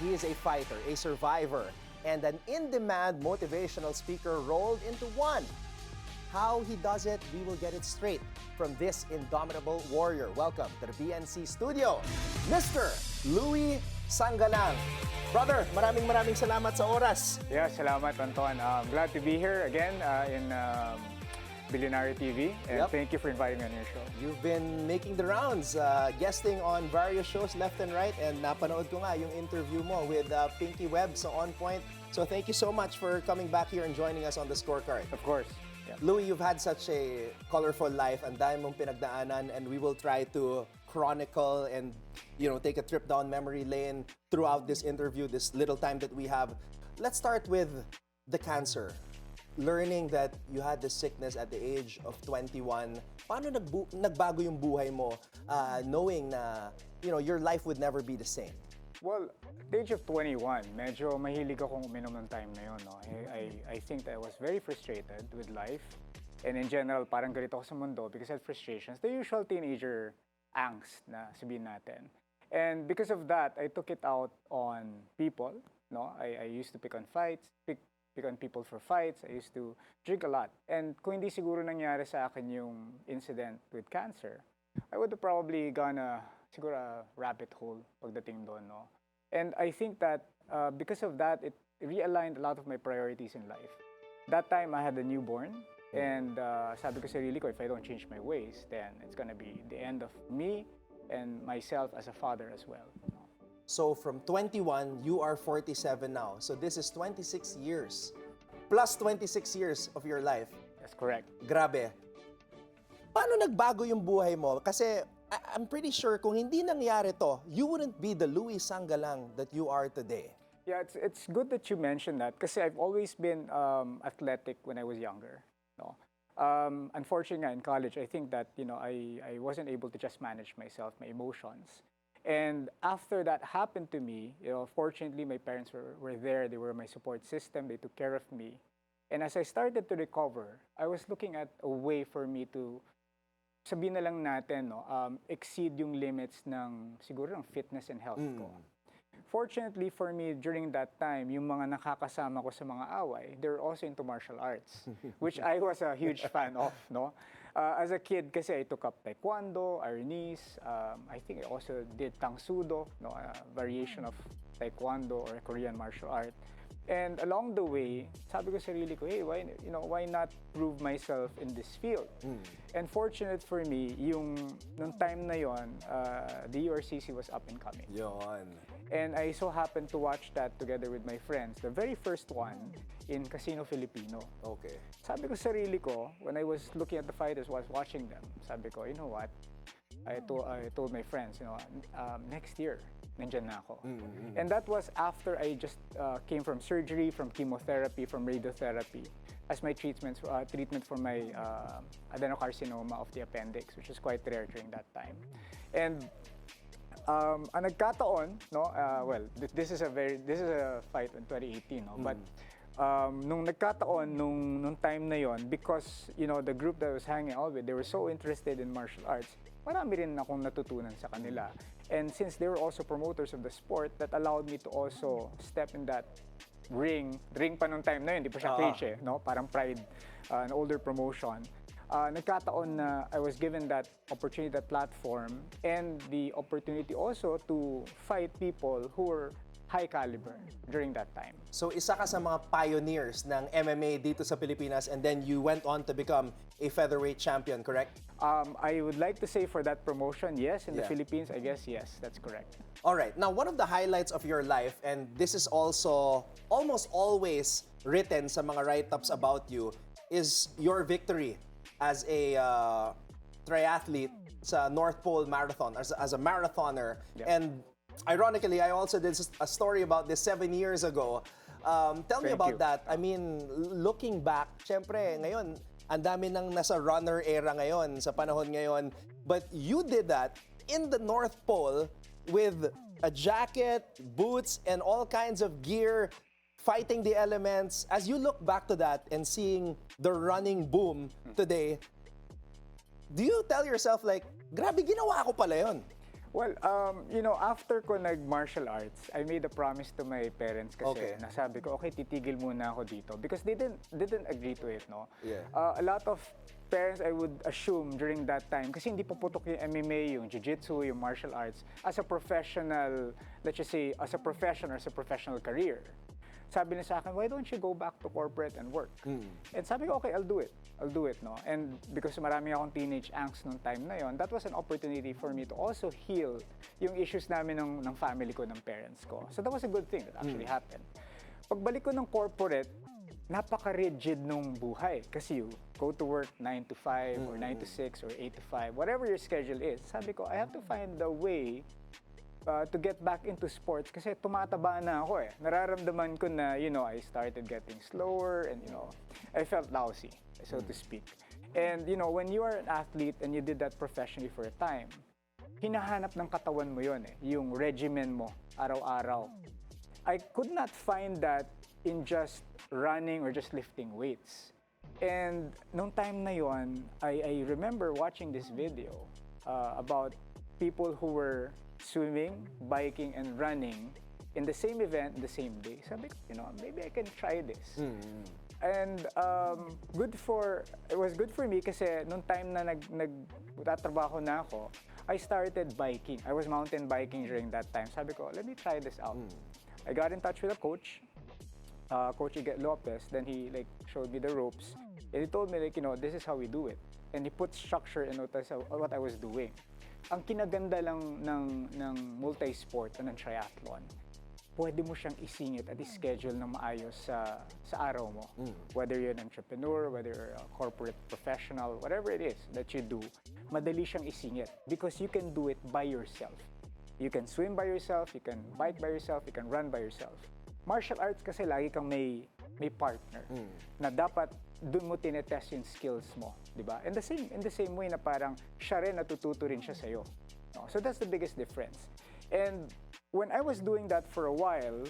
He is a fighter, a survivor, and an in-demand motivational speaker rolled into one. How he does it, we will get it straight from this indomitable warrior. Welcome to the BNC studio, Mr. Louie Sangalang. Brother, maraming salamat sa oras. Yeah, salamat, Anton. Glad to be here again in Bilyonaryo TV, and thank you for inviting me on your show. You've been making the rounds, guesting on various shows left and right, and napanood ko nga yung interview mo with Pinky Webb sa On Point. So thank you so much for coming back here and joining us on the Scorecard. Of course. Yeah. Louie, you've had such a colorful life, and dami mong pinagdaanan, and we will try to chronicle and take a trip down memory lane throughout this interview, this little time that we have. Let's start with the cancer. Learning that you had the sickness at the age of 21, paano nagbago yung buhay mo, knowing na your life would never be the same? Well, at the age of 21, medyo mahilig akong uminom ng time na yun. No? I think that I was very frustrated with life. And in general, parang galit ako sa mundo because I had frustrations. The usual teenager angst na sabihin natin. And because of that, I took it out on people. No, I used to pick on on people for fights. I used to drink a lot. And kung hindi siguro nangyari sa akin yung incident with cancer, I would have probably gone siguro a rabbit hole pagdating doon, no? And I think that because of that, it realigned a lot of my priorities in life. That time, I had a newborn. And sabi ko sa sarili ko, if I don't change my ways, then it's gonna be the end of me and myself as a father as well. So from 21, you are 47 now. So this is 26 years, plus 26 years of your life. That's correct. Grabe. Paano nagbago yung buhay mo? Kasi I'm pretty sure kung hindi nangyari to, you wouldn't be the Louie Sangalang that you are today. Yeah, it's good that you mentioned that kasi I've always been athletic when I was younger. No? Unfortunately, in college, I think that I wasn't able to just manage myself, my emotions. And after that happened to me, fortunately, my parents were there. They were my support system. They took care of me. And as I started to recover, I was looking at a way for me to, sabihin na lang natin, exceed yung limits ng, siguro, ng fitness and health ko. Fortunately for me, during that time, yung mga nakakasama ko sa mga away, they were also into martial arts, which I was a huge fan of, no? As a kid, kasi I took up Taekwondo, Arnis, I think I also did Tang Sudo, a variation of Taekwondo or a Korean martial art. And along the way, sabi ko sa sarili ko, hey, why not prove myself in this field? And fortunate for me, nung time na yon, the URCC was up and coming. Yon. And I so happened to watch that together with my friends. The very first one in Casino Filipino. Okay. Sabi ko sa sarili ko, when I was looking at the fighters, was watching them, sabi ko, you know what? I told my friends, next year, nandyan na ako. And that was after I just came from surgery, from chemotherapy, from radiotherapy, as my treatment for my adenocarcinoma of the appendix, which was quite rare during that time. And ang nagkataon, this is a fight in 2018, but nung nagkataon nung time na yon, because the group that I was hanging out with, they were so interested in martial arts, marami rin akong natutunan sa kanila. And since they were also promoters of the sport, that allowed me to also step in that ring pa nung time na yun, di pa siya cage parang Pride, an older promotion. Nagkataon na I was given that opportunity, that platform, and the opportunity also to fight people who were high caliber during that time. So isa ka sa mga pioneers ng MMA dito sa Pilipinas, and then you went on to become a featherweight champion, correct? I would like to say for that promotion, yes. In the Philippines, I guess, yes, that's correct. All right. Now, one of the highlights of your life, and this is also almost always written sa mga write-ups about you, is your victory as a triathlete sa North Pole Marathon, as a marathoner. And ironically, I also did a story about this 7 years ago. Tell me about that. I mean, looking back, syempre, ngayon, ang dami nang nasa runner era ngayon, sa panahon ngayon. But you did that in the North Pole with a jacket, boots, and all kinds of gear, fighting the elements. As you look back to that and seeing the running boom today, do you tell yourself like, grabe, ginawa ko pala yun? Well, after ko nag-martial arts, I made a promise to my parents kasi Okay. nasabi ko, okay, titigil muna ako dito because they didn't agree to it, no? Yeah. A lot of parents, I would assume during that time, kasi hindi pa putok yung MMA, yung jiu-jitsu, yung martial arts, as a professional, let's just say, as a profession or as a professional career. Sabi niya sa akin, why don't you go back to corporate and work? And sabi ko, okay, I'll do it, no? And because marami akong teenage angst nung time na yon, that was an opportunity for me to also heal yung issues namin ng family ko, ng parents ko. So that was a good thing that actually happened. Pagbalik ko ng corporate, napaka-rigid nung buhay. Kasi you go to work 9 to 5 or 9 to 6 or 8 to 5, whatever your schedule is. Sabi ko, I have to find a way to get back into sports kasi tumataba na ako eh. Nararamdaman ko na, I started getting slower and, I felt lousy, so to speak. And, when you are an athlete and you did that professionally for a time, hinahanap ng katawan mo yun eh, yung regimen mo, araw-araw. I could not find that in just running or just lifting weights. And nung time na yon, I remember watching this video about people who were swimming, biking, and running in the same event, the same day. Sabi ko, maybe I can try this. And it was good for me kasi nung time na nagtatrabaho na ako, I started biking. I was mountain biking during that time. Sabi ko, let me try this out. I got in touch with a coach, Coach Ige Lopez. Then he showed me the ropes. And he told me this is how we do it. And he put structure in what I was doing. Ang kinaganda lang ng multi-sport o ng triathlon, pwede mo siyang isingit at i-schedule na maayos sa araw mo. Whether you're an entrepreneur, whether you're a corporate professional, whatever it is that you do, madali siyang isingit because you can do it by yourself. You can swim by yourself, you can bike by yourself, you can run by yourself. Martial arts kasi lagi kang may partner na dapat doon mo tinetest yung skills mo, di ba? In the same way na parang siya rin natututo rin siya sa'yo. No? So that's the biggest difference. And when I was doing that for a while,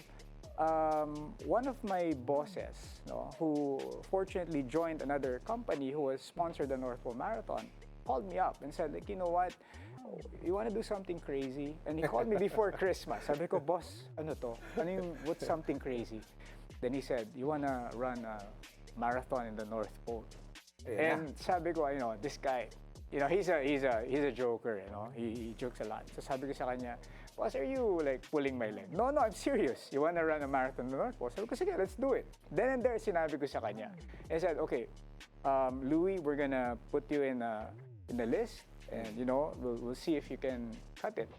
one of my bosses, who fortunately joined another company who was sponsored the North Pole Marathon, called me up and said, you know what? You want to do something crazy? And he called me before Christmas. Sabi ko, boss, ano to? What's something crazy? Then he said, you want to run a marathon in the North Pole? Yeah. And sabi ko, this guy, he's a joker, he jokes a lot. So sabi ko sa kanya, boss, are you pulling my leg? No, I'm serious. You want to run a marathon in the North Pole? Sabi ko, sige, let's do it. Then and there, sinabi ko sa kanya. And he said, okay, Louie, we're gonna put you in the list. And we'll see if you can cut it.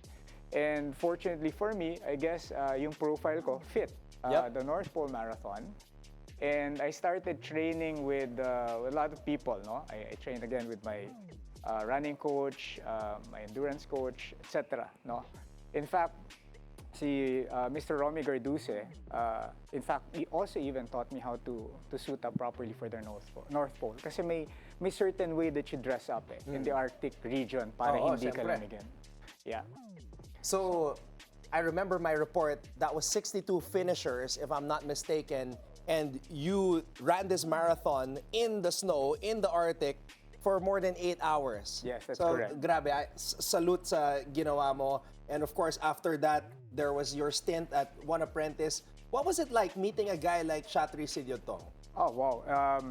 And fortunately for me, I guess yung profile ko fit the North Pole Marathon. And I started training with a lot of people. I trained again with my running coach, my endurance coach, etc. In fact, Mr. Romy Garduce, in fact, he also even taught me how to suit up properly for the North Pole. Kasi may certain way that you dress up in the Arctic region para hindi ka lamigin. Yeah. So, I remember my report, that was 62 finishers, if I'm not mistaken, and you ran this marathon in the snow, in the Arctic, for more than 8 hours. Yes, that's correct. So, grabe, salute sa ginawa mo. And of course, after that, there was your stint at One Apprentice. What was it like meeting a guy like Chatri Sidyotong? Oh, wow.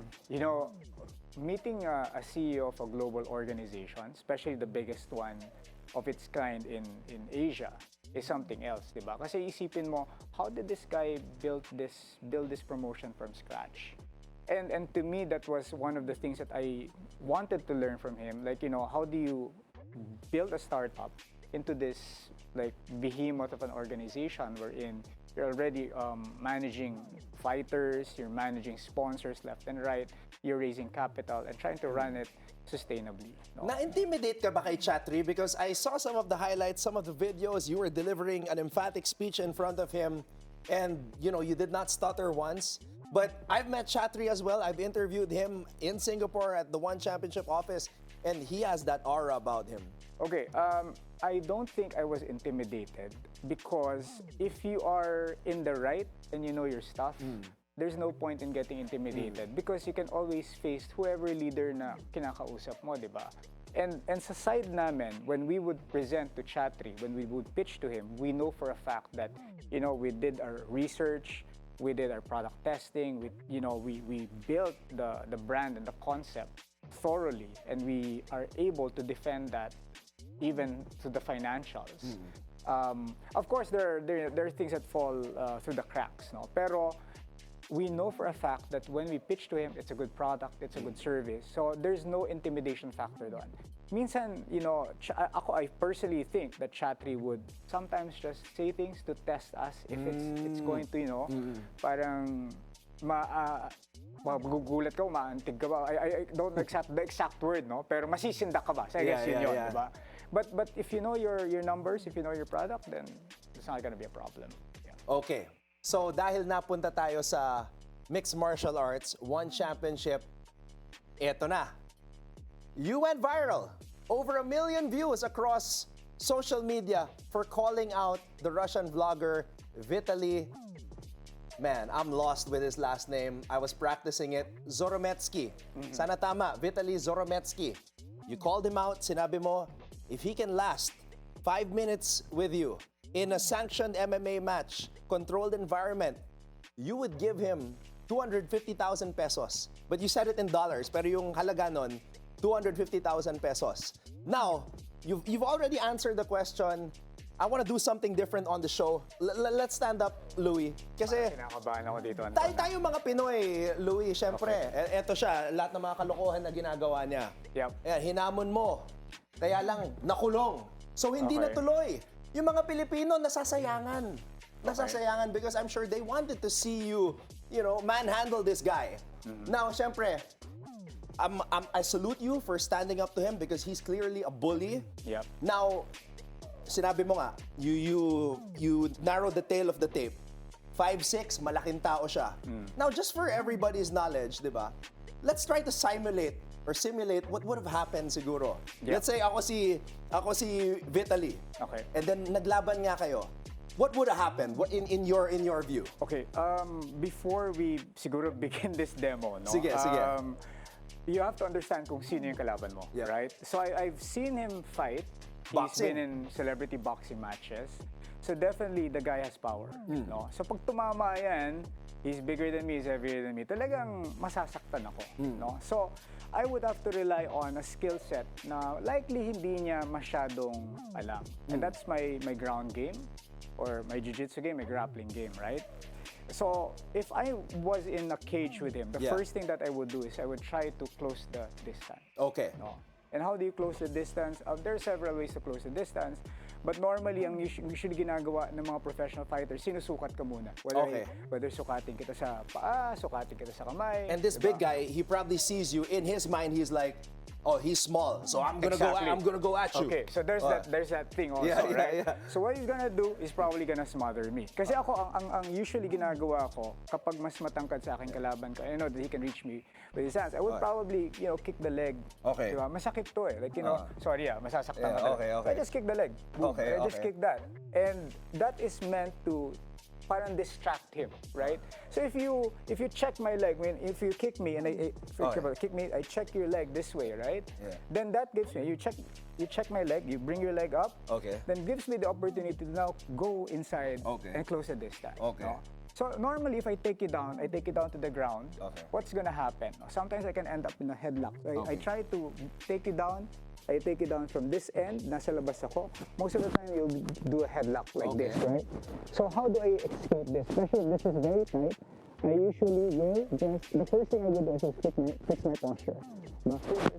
Meeting a CEO of a global organization, especially the biggest one of its kind in Asia, is something else, di ba? Kasi isipin mo, how did this guy build this promotion from scratch? And to me, that was one of the things that I wanted to learn from him. How do you build a startup into this behemoth of an organization wherein you're already managing fighters, you're managing sponsors left and right, you're raising capital and trying to run it sustainably. Na-intimidate ka ba kay Chatri? Because I saw some of the highlights, some of the videos, you were delivering an emphatic speech in front of him and you did not stutter once. But I've met Chatri as well. I've interviewed him in Singapore at the One Championship office and he has that aura about him. Okay, I don't think I was intimidated because if you are in the right and you know your stuff, there's no point in getting intimidated because you can always face whoever leader na kinakausap mo, di ba? And sa side namin, when we would present to Chatri, when we would pitch to him, we know for a fact that, we did our research, we did our product testing, we built the brand and the concept thoroughly, and we are able to defend that even to the financials. Of course, there are things that fall through the cracks, no? Pero we know for a fact that when we pitch to him, it's a good product, it's a good service. So there's no intimidation factor doon. Minsan, I personally think that Chatri would sometimes just say things to test us if it's going to, parang magugulat ka, maantig ka ba? I don't know the exact word, no? Pero masisindak ka ba? So I guess yun, diba? But if you know your numbers, if you know your product, then it's not gonna be a problem. Yeah. Okay. So dahil napunta tayo sa mixed martial arts, one championship, eto na. You went viral. Over 1 million views across social media for calling out the Russian vlogger Vitaly. Man, I'm lost with his last name. I was practicing it. Zorometsky. Sana tama. Vitaly Zorometsky. You called him out. Sinabi mo, if he can last 5 minutes with you in a sanctioned MMA match, controlled environment, you would give him 250,000 pesos. But you said it in dollars, pero yung halaga nun, 250,000 pesos. Now, you've already answered the question. I want to do something different on the show. Let's stand up, Louie. Kasi kinakabahan ako dito. tayo mga Pinoy, Louie, syempre. Okay. Eto siya, lahat ng mga kalokohan na ginagawa niya. Yep. Ayan, hinamon mo. Kaya lang, nakulong. So hindi natuloy. Yung mga Pilipino, nasasayangan. Nasasayangan because I'm sure they wanted to see you, manhandle this guy. Now, syempre, I salute you for standing up to him because he's clearly a bully. Yep. Now, sinabi mo nga, you narrowed the tail of the tape. 5'6", malaking tao siya. Now, just for everybody's knowledge, di ba? Let's try to simulate what would have happened siguro. Yep. Let's say ako si Vitaly. Okay. And then naglaban nga kayo. What would have happened in your view? Okay, before we siguro begin this demo, no? Sige. You have to understand kung sino yung kalaban mo, Yeah. right? So I've seen him fight. Boxing. He's been in celebrity boxing matches. So definitely the guy has power, no? So pag tumama yan, he's bigger than me, he's heavier than me. Talagang masasaktan ako, no? So I would have to rely on a skill set na likely hindi niya masyadong alam. And that's my ground game or my jiu-jitsu game, my grappling game, right? So if I was in a cage with him, the first thing that I would do is I would try to close the distance. Okay. No? And how do you close the distance? There are several ways to close the distance. But normally, ang usually ginagawa ng mga professional fighters, sinusukat ka muna. Whether sukatin kita sa paa, sukatin kita sa kamay. And this big guy, he probably sees you. In his mind, he's like, oh, he's small, so I'm gonna go at you. Okay, so there's that thing also, right? Yeah. So what he's gonna do is probably gonna smother me. Kasi ako, ang usually ginagawa ko, kapag mas matangkad sa aking kalaban ko, I know that he can reach me with his hands, I would probably, kick the leg. Okay. Diba? Masakit to eh. Like, sorry masasaktan ka. Okay. I just kick the leg. Boom. Okay. I just kick that. And that is meant to parang distract him, right? So if you check my leg, if you kick me and kick me, I check your leg this way, right? Yeah. Then that gives me, you check my leg, you bring your leg up, then gives me the opportunity to now go inside and close the distance. Okay. No? So normally if I take you down to the ground, what's gonna happen? Sometimes I can end up in a headlock. So I try to take you down. I take it down from this end, nasa labas ako. Most of the time, you'll do a headlock like this, right? So how do I escape this? Especially if this is very tight, I usually will just, the first thing I would do is fix my posture.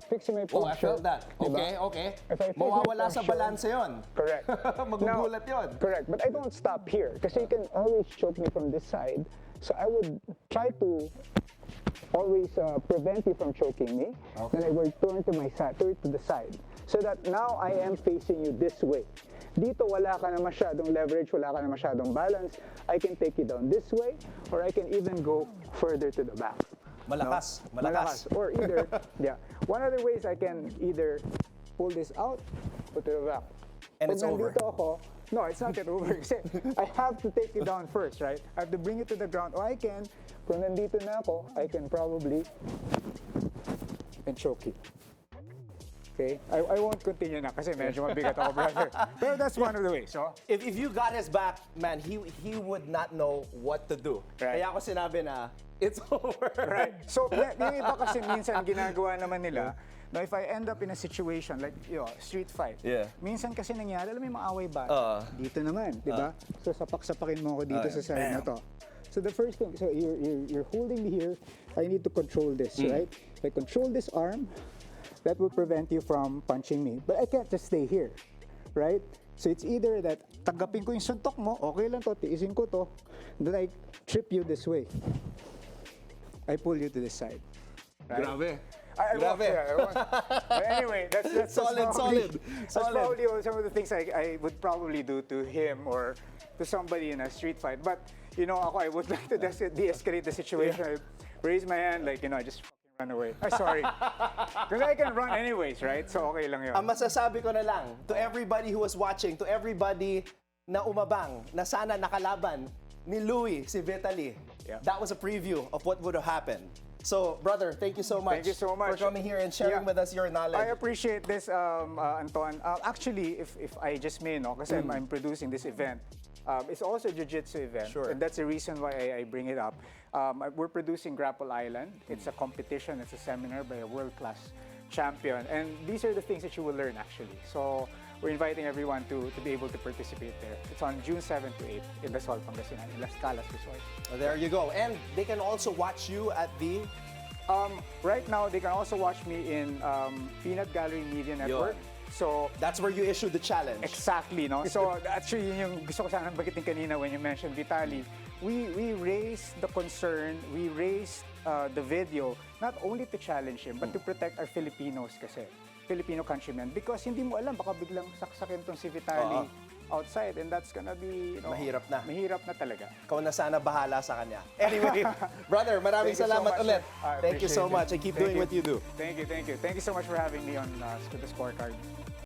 Fixing my posture. Oh, I felt that. Okay. Mawawala sa balance yun. Correct. Magugulat yun. Correct, but I don't stop here because you can always choke me from this side. So I would try to always prevent you from choking me. Then I will turn to the side. So that now I am facing you this way. Dito wala ka na masyadong leverage, wala ka na masyadong balance. I can take you down this way, or I can even go further to the back. Malakas. Or either, one other way is I can either pull this out, put it to the back. And it's over. No, it's not yet over. I have to take you down first, right? I have to bring you to the ground. Or I can, kung nandito na ako, I can probably choke you. Okay? I won't continue na kasi medyo mabigat ako, brother. Pero that's one of the ways. So, If you got his back, man, he would not know what to do. Right. Kaya ako sinabi na, it's over. right. So, yung iba kasi minsan ginagawa naman nila, no, if I end up in a situation like, street fight, Yeah. minsan kasi nangyari, alam mo yung maaway ba? Dito naman, di ba? So, sapak-sapakin mo ako dito sa side na to. So the first thing, so you're holding me here, I need to control this, right? If I control this arm, that will prevent you from punching me. But I can't just stay here, right? So it's either that tanggapin ko yung suntok mo, okay lang to, tiisin ko to, then I trip you this way. I pull you to this side. Right? Grabe. I Grabe. But anyway, that's Solid, probably, solid, That's solid. probably some of the things I would probably do to him or to somebody in a street fight. But, ako, I would like to de-escalate the situation. I raise my hand, I just fucking run away. Sorry. Because I can run anyways, right? So, okay lang yun. Ang masasabi ko na lang, to everybody who was watching, to everybody na umabang, na sana nakalaban ni Louie, si Vitaly, that was a preview of what would have happened. So, brother, thank you so much. Thank you so much. For coming here and sharing with us your knowledge. I appreciate this, Anton. Actually, if I just may, kasi I'm producing this event, it's also a jiu-jitsu event. Sure. And that's the reason why I bring it up. We're producing Grapple Island. It's a competition, it's a seminar by a world-class champion. And these are the things that you will learn, actually. So, we're inviting everyone to be able to participate there. It's on June 7 to 8 in Lasol, Pangasinan, in Las Calas Resort. There you go. And they can also watch you at the... Right now, they can also watch me in Peanut Gallery Media Network. So, That's where you issue the challenge. exactly, no? So, actually, yun yung gusto ko sana bagitin kanina when you mentioned Vitaly. We raised the concern, we raised the video, not only to challenge him, but to protect our Filipinos kasi. Filipino countrymen. Because hindi mo alam, baka biglang saksakin tong si Vitaly outside and that's gonna be, Mahirap na. Mahirap na talaga. Ikaw na sana bahala sa kanya. Anyway, brother, maraming Thank you so salamat much, ulit. sir. I Thank you so appreciate much it. and keep Thank doing you. what you do. Thank you. Thank you so much for having me on the Scorecard.